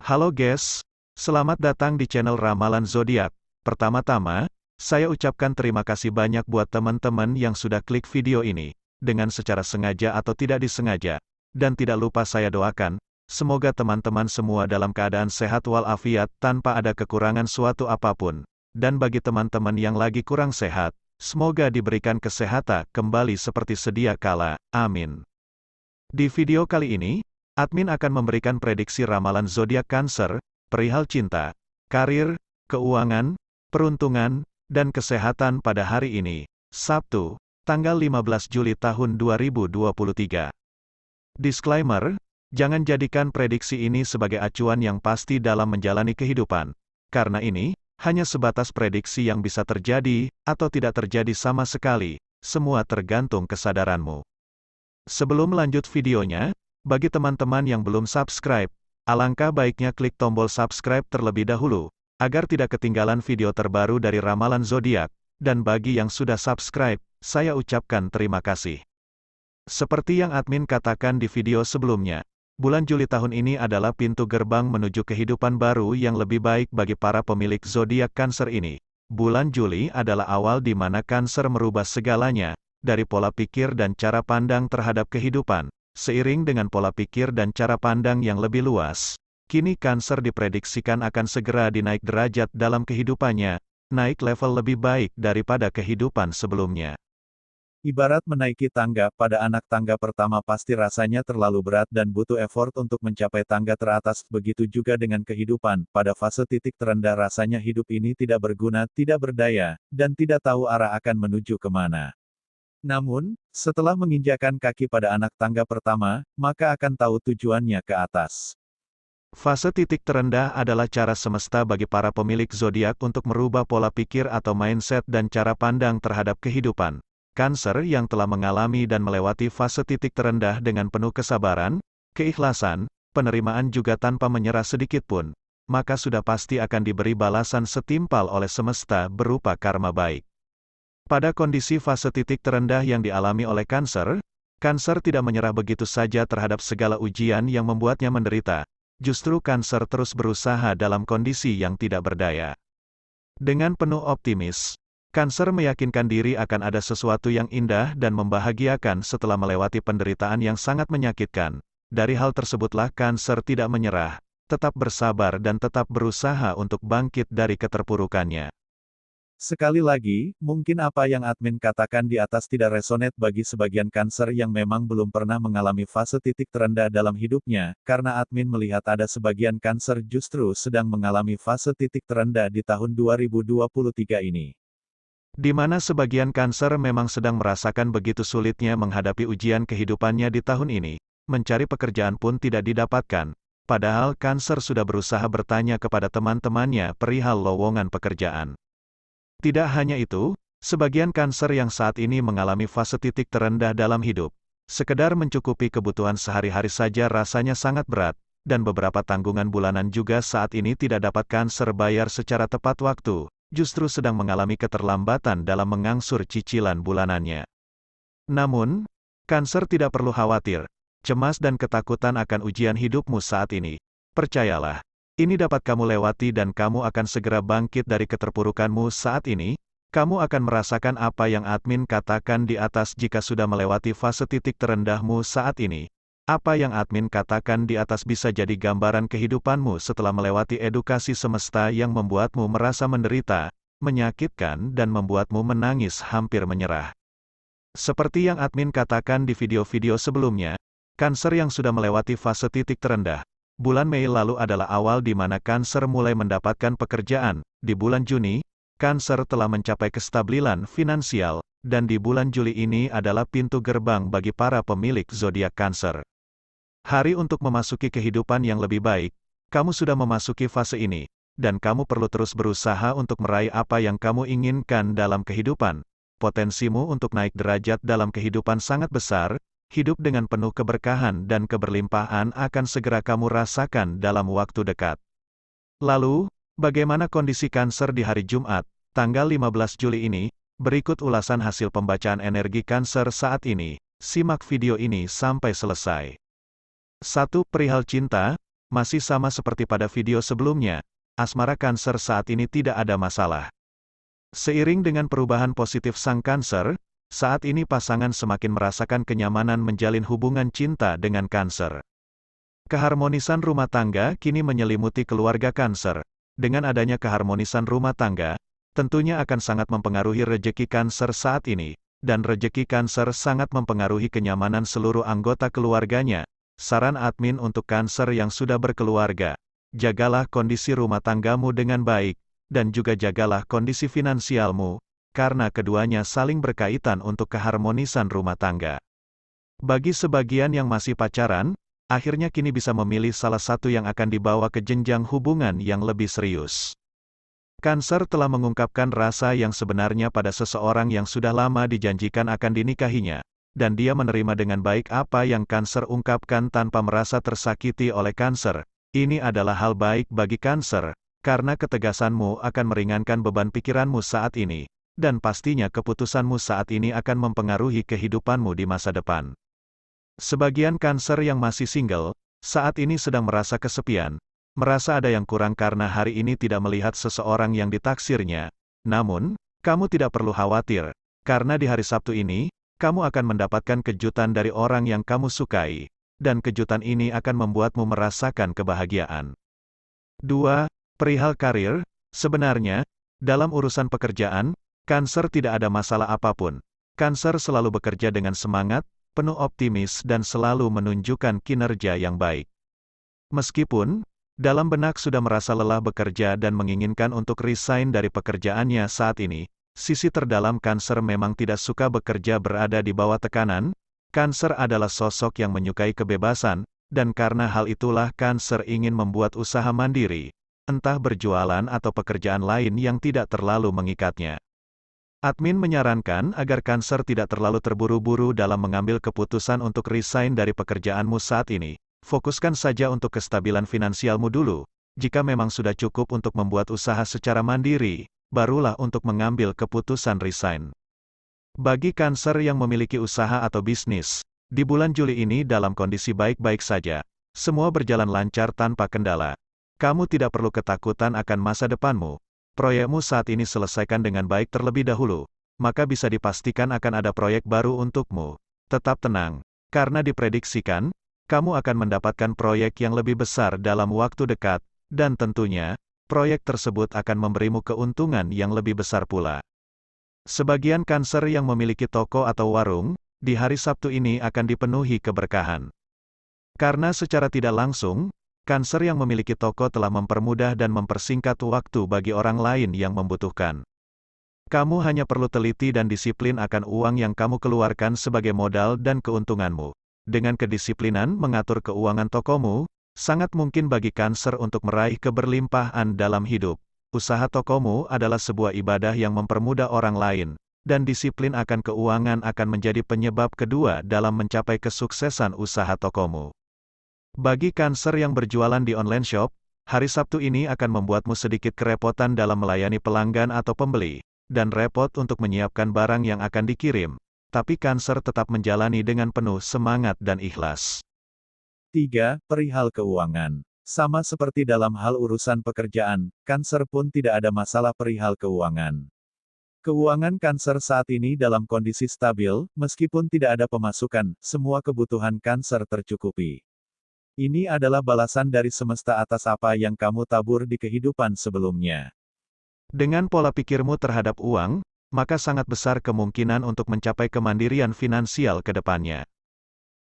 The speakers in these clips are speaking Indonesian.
Halo guys, selamat datang di channel Ramalan Zodiak. Pertama-tama, saya ucapkan terima kasih banyak buat teman-teman yang sudah klik video ini, dengan secara sengaja atau tidak disengaja. Dan tidak lupa saya doakan, semoga teman-teman semua dalam keadaan sehat walafiat tanpa ada kekurangan suatu apapun. Dan bagi teman-teman yang lagi kurang sehat, semoga diberikan kesehatan kembali seperti sedia kala. Amin. Di video kali ini, admin akan memberikan prediksi ramalan zodiak Cancer, perihal cinta, karir, keuangan, peruntungan, dan kesehatan pada hari ini, Sabtu, tanggal 15 Juli tahun 2023. Disclaimer, jangan jadikan prediksi ini sebagai acuan yang pasti dalam menjalani kehidupan, karena ini hanya sebatas prediksi yang bisa terjadi atau tidak terjadi sama sekali, semua tergantung kesadaranmu. Sebelum lanjut videonya, bagi teman-teman yang belum subscribe, alangkah baiknya klik tombol subscribe terlebih dahulu, agar tidak ketinggalan video terbaru dari Ramalan Zodiak, dan bagi yang sudah subscribe, saya ucapkan terima kasih. Seperti yang admin katakan di video sebelumnya, bulan Juli tahun ini adalah pintu gerbang menuju kehidupan baru yang lebih baik bagi para pemilik zodiak Cancer ini. Bulan Juli adalah awal di mana Cancer merubah segalanya, dari pola pikir dan cara pandang terhadap kehidupan. Seiring dengan pola pikir dan cara pandang yang lebih luas, kini Cancer diprediksikan akan segera dinaik derajat dalam kehidupannya, naik level lebih baik daripada kehidupan sebelumnya. Ibarat menaiki tangga, pada anak tangga pertama pasti rasanya terlalu berat dan butuh effort untuk mencapai tangga teratas, begitu juga dengan kehidupan, pada fase titik terendah rasanya hidup ini tidak berguna, tidak berdaya, dan tidak tahu arah akan menuju kemana. Namun, setelah menginjakkan kaki pada anak tangga pertama, maka akan tahu tujuannya ke atas. Fase titik terendah adalah cara semesta bagi para pemilik zodiak untuk merubah pola pikir atau mindset dan cara pandang terhadap kehidupan. Cancer yang telah mengalami dan melewati fase titik terendah dengan penuh kesabaran, keikhlasan, penerimaan juga tanpa menyerah sedikit pun, maka sudah pasti akan diberi balasan setimpal oleh semesta berupa karma baik. Pada kondisi fase titik terendah yang dialami oleh Cancer, Cancer tidak menyerah begitu saja terhadap segala ujian yang membuatnya menderita. Justru Cancer terus berusaha dalam kondisi yang tidak berdaya. Dengan penuh optimis, Cancer meyakinkan diri akan ada sesuatu yang indah dan membahagiakan setelah melewati penderitaan yang sangat menyakitkan. Dari hal tersebutlah Cancer tidak menyerah, tetap bersabar dan tetap berusaha untuk bangkit dari keterpurukannya. Sekali lagi, mungkin apa yang admin katakan di atas tidak resonate bagi sebagian Cancer yang memang belum pernah mengalami fase titik terendah dalam hidupnya, karena admin melihat ada sebagian Cancer justru sedang mengalami fase titik terendah di tahun 2023 ini. Di mana sebagian Cancer memang sedang merasakan begitu sulitnya menghadapi ujian kehidupannya di tahun ini, mencari pekerjaan pun tidak didapatkan, padahal Cancer sudah berusaha bertanya kepada teman-temannya perihal lowongan pekerjaan. Tidak hanya itu, sebagian Cancer yang saat ini mengalami fase titik terendah dalam hidup, sekedar mencukupi kebutuhan sehari-hari saja rasanya sangat berat, dan beberapa tanggungan bulanan juga saat ini tidak dapat Cancer bayar secara tepat waktu, justru sedang mengalami keterlambatan dalam mengangsur cicilan bulanannya. Namun, Cancer tidak perlu khawatir, cemas dan ketakutan akan ujian hidupmu saat ini. Percayalah. Ini dapat kamu lewati dan kamu akan segera bangkit dari keterpurukanmu saat ini. Kamu akan merasakan apa yang admin katakan di atas jika sudah melewati fase titik terendahmu saat ini. Apa yang admin katakan di atas bisa jadi gambaran kehidupanmu setelah melewati edukasi semesta yang membuatmu merasa menderita, menyakitkan dan membuatmu menangis hampir menyerah. Seperti yang admin katakan di video-video sebelumnya, Cancer yang sudah melewati fase titik terendah, bulan Mei lalu adalah awal di mana Cancer mulai mendapatkan pekerjaan. Di bulan Juni, Cancer telah mencapai kestabilan finansial, dan di bulan Juli ini adalah pintu gerbang bagi para pemilik zodiak Cancer. Hari untuk memasuki kehidupan yang lebih baik. Kamu sudah memasuki fase ini, dan kamu perlu terus berusaha untuk meraih apa yang kamu inginkan dalam kehidupan. Potensimu untuk naik derajat dalam kehidupan sangat besar. Hidup dengan penuh keberkahan dan keberlimpahan akan segera kamu rasakan dalam waktu dekat. Lalu, bagaimana kondisi Cancer di hari Jumat, tanggal 15 Juli ini? Berikut ulasan hasil pembacaan energi Cancer saat ini. Simak video ini sampai selesai. 1. Perihal cinta, masih sama seperti pada video sebelumnya, asmara Cancer saat ini tidak ada masalah. Seiring dengan perubahan positif sang Cancer, saat ini pasangan semakin merasakan kenyamanan menjalin hubungan cinta dengan Cancer. Keharmonisan rumah tangga kini menyelimuti keluarga Cancer. Dengan adanya keharmonisan rumah tangga, tentunya akan sangat mempengaruhi rejeki Cancer saat ini, dan rejeki Cancer sangat mempengaruhi kenyamanan seluruh anggota keluarganya. Saran admin untuk Cancer yang sudah berkeluarga, jagalah kondisi rumah tanggamu dengan baik, dan juga jagalah kondisi finansialmu, karena keduanya saling berkaitan untuk keharmonisan rumah tangga. Bagi sebagian yang masih pacaran, akhirnya kini bisa memilih salah satu yang akan dibawa ke jenjang hubungan yang lebih serius. Cancer telah mengungkapkan rasa yang sebenarnya pada seseorang yang sudah lama dijanjikan akan dinikahinya, dan dia menerima dengan baik apa yang Cancer ungkapkan tanpa merasa tersakiti oleh Cancer. Ini adalah hal baik bagi Cancer, karena ketegasanmu akan meringankan beban pikiranmu saat ini, dan pastinya keputusanmu saat ini akan mempengaruhi kehidupanmu di masa depan. Sebagian Cancer yang masih single, saat ini sedang merasa kesepian, merasa ada yang kurang karena hari ini tidak melihat seseorang yang ditaksirnya. Namun, kamu tidak perlu khawatir, karena di hari Sabtu ini, kamu akan mendapatkan kejutan dari orang yang kamu sukai, dan kejutan ini akan membuatmu merasakan kebahagiaan. 2. Perihal karir, sebenarnya, dalam urusan pekerjaan, Cancer tidak ada masalah apapun. Cancer selalu bekerja dengan semangat, penuh optimis dan selalu menunjukkan kinerja yang baik. Meskipun, dalam benak sudah merasa lelah bekerja dan menginginkan untuk resign dari pekerjaannya saat ini, sisi terdalam Cancer memang tidak suka bekerja berada di bawah tekanan. Cancer adalah sosok yang menyukai kebebasan, dan karena hal itulah Cancer ingin membuat usaha mandiri, entah berjualan atau pekerjaan lain yang tidak terlalu mengikatnya. Admin menyarankan agar Cancer tidak terlalu terburu-buru dalam mengambil keputusan untuk resign dari pekerjaanmu saat ini. Fokuskan saja untuk kestabilan finansialmu dulu. Jika memang sudah cukup untuk membuat usaha secara mandiri, barulah untuk mengambil keputusan resign. Bagi Cancer yang memiliki usaha atau bisnis, di bulan Juli ini dalam kondisi baik-baik saja. Semua berjalan lancar tanpa kendala. Kamu tidak perlu ketakutan akan masa depanmu. Proyekmu saat ini selesaikan dengan baik terlebih dahulu, maka bisa dipastikan akan ada proyek baru untukmu. Tetap tenang, karena diprediksikan, kamu akan mendapatkan proyek yang lebih besar dalam waktu dekat, dan tentunya, proyek tersebut akan memberimu keuntungan yang lebih besar pula. Sebagian Cancer yang memiliki toko atau warung, di hari Sabtu ini akan dipenuhi keberkahan. Karena secara tidak langsung, Cancer yang memiliki toko telah mempermudah dan mempersingkat waktu bagi orang lain yang membutuhkan. Kamu hanya perlu teliti dan disiplin akan uang yang kamu keluarkan sebagai modal dan keuntunganmu. Dengan kedisiplinan mengatur keuangan tokomu, sangat mungkin bagi Cancer untuk meraih keberlimpahan dalam hidup. Usaha tokomu adalah sebuah ibadah yang mempermudah orang lain, dan disiplin akan keuangan akan menjadi penyebab kedua dalam mencapai kesuksesan usaha tokomu. Bagi Cancer yang berjualan di online shop, hari Sabtu ini akan membuatmu sedikit kerepotan dalam melayani pelanggan atau pembeli, dan repot untuk menyiapkan barang yang akan dikirim, tapi Cancer tetap menjalani dengan penuh semangat dan ikhlas. 3. Perihal keuangan. Sama seperti dalam hal urusan pekerjaan, Cancer pun tidak ada masalah perihal keuangan. Keuangan Cancer saat ini dalam kondisi stabil, meskipun tidak ada pemasukan, semua kebutuhan Cancer tercukupi. Ini adalah balasan dari semesta atas apa yang kamu tabur di kehidupan sebelumnya. Dengan pola pikirmu terhadap uang, maka sangat besar kemungkinan untuk mencapai kemandirian finansial ke depannya.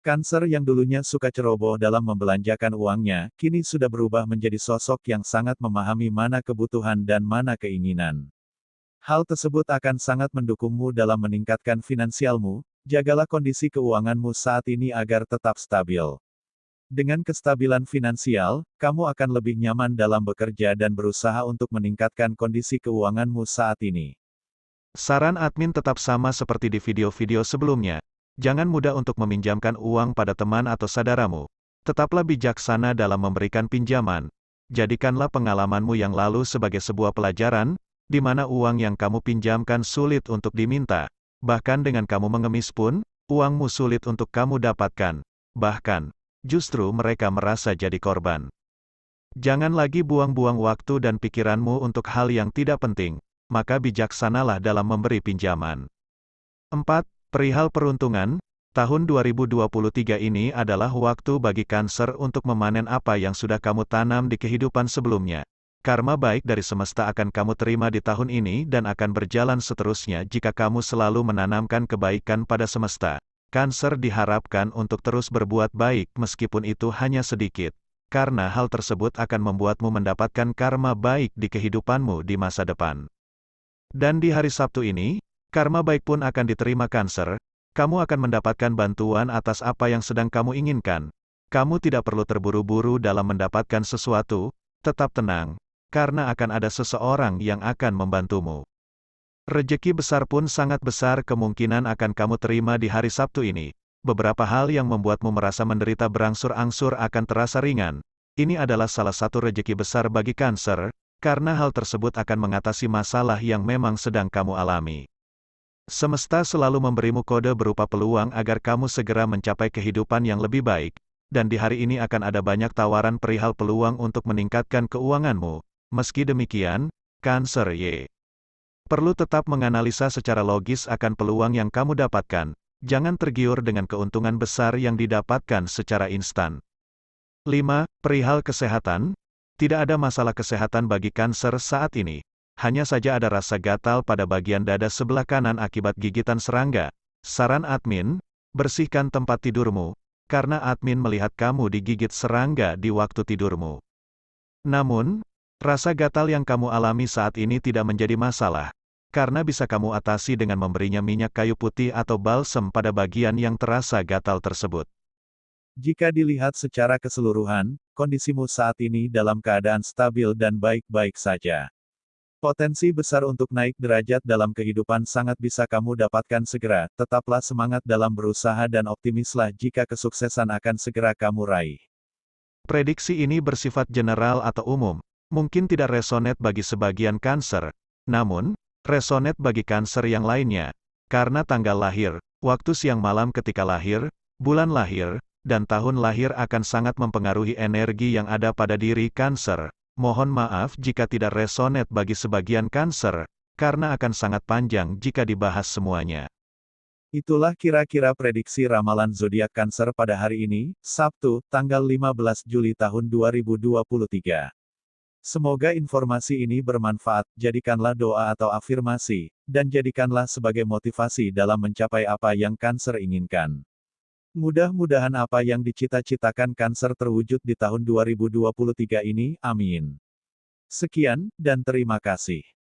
Cancer yang dulunya suka ceroboh dalam membelanjakan uangnya, kini sudah berubah menjadi sosok yang sangat memahami mana kebutuhan dan mana keinginan. Hal tersebut akan sangat mendukungmu dalam meningkatkan finansialmu. Jagalah kondisi keuanganmu saat ini agar tetap stabil. Dengan kestabilan finansial, kamu akan lebih nyaman dalam bekerja dan berusaha untuk meningkatkan kondisi keuanganmu saat ini. Saran admin tetap sama seperti di video-video sebelumnya. Jangan mudah untuk meminjamkan uang pada teman atau saudaramu. Tetaplah bijaksana dalam memberikan pinjaman. Jadikanlah pengalamanmu yang lalu sebagai sebuah pelajaran, di mana uang yang kamu pinjamkan sulit untuk diminta. Bahkan dengan kamu mengemis pun, uangmu sulit untuk kamu dapatkan. Bahkan, justru mereka merasa jadi korban. Jangan lagi buang-buang waktu dan pikiranmu untuk hal yang tidak penting, maka bijaksanalah dalam memberi pinjaman. 4. Perihal peruntungan, tahun 2023 ini adalah waktu bagi Cancer untuk memanen apa yang sudah kamu tanam di kehidupan sebelumnya. Karma baik dari semesta akan kamu terima di tahun ini dan akan berjalan seterusnya jika kamu selalu menanamkan kebaikan pada semesta. Cancer diharapkan untuk terus berbuat baik meskipun itu hanya sedikit. Karena hal tersebut akan membuatmu mendapatkan karma baik di kehidupanmu di masa depan. Dan di hari Sabtu ini, karma baik pun akan diterima Cancer. Kamu akan mendapatkan bantuan atas apa yang sedang kamu inginkan. Kamu tidak perlu terburu-buru dalam mendapatkan sesuatu, tetap tenang, karena akan ada seseorang yang akan membantumu. Rejeki besar pun sangat besar kemungkinan akan kamu terima di hari Sabtu ini. Beberapa hal yang membuatmu merasa menderita berangsur-angsur akan terasa ringan. Ini adalah salah satu rejeki besar bagi Cancer, karena hal tersebut akan mengatasi masalah yang memang sedang kamu alami. Semesta selalu memberimu kode berupa peluang agar kamu segera mencapai kehidupan yang lebih baik, dan di hari ini akan ada banyak tawaran perihal peluang untuk meningkatkan keuanganmu. Meski demikian, Cancer perlu tetap menganalisa secara logis akan peluang yang kamu dapatkan. Jangan tergiur dengan keuntungan besar yang didapatkan secara instan. 5. Perihal kesehatan. Tidak ada masalah kesehatan bagi Cancer saat ini. Hanya saja ada rasa gatal pada bagian dada sebelah kanan akibat gigitan serangga. Saran admin, bersihkan tempat tidurmu, karena admin melihat kamu digigit serangga di waktu tidurmu. Namun, rasa gatal yang kamu alami saat ini tidak menjadi masalah. Karena bisa kamu atasi dengan memberinya minyak kayu putih atau balsem pada bagian yang terasa gatal tersebut. Jika dilihat secara keseluruhan, kondisimu saat ini dalam keadaan stabil dan baik-baik saja. Potensi besar untuk naik derajat dalam kehidupan sangat bisa kamu dapatkan segera. Tetaplah semangat dalam berusaha dan optimislah jika kesuksesan akan segera kamu raih. Prediksi ini bersifat general atau umum, mungkin tidak resonate bagi sebagian Cancer, namun, resonate bagi Cancer yang lainnya, karena tanggal lahir, waktu siang malam ketika lahir, bulan lahir, dan tahun lahir akan sangat mempengaruhi energi yang ada pada diri Cancer. Mohon maaf jika tidak resonate bagi sebagian Cancer, karena akan sangat panjang jika dibahas semuanya. Itulah kira-kira prediksi ramalan zodiak Cancer pada hari ini, Sabtu, tanggal 15 Juli tahun 2023. Semoga informasi ini bermanfaat, jadikanlah doa atau afirmasi, dan jadikanlah sebagai motivasi dalam mencapai apa yang Cancer inginkan. Mudah-mudahan apa yang dicita-citakan Cancer terwujud di tahun 2023 ini, amin. Sekian, dan terima kasih.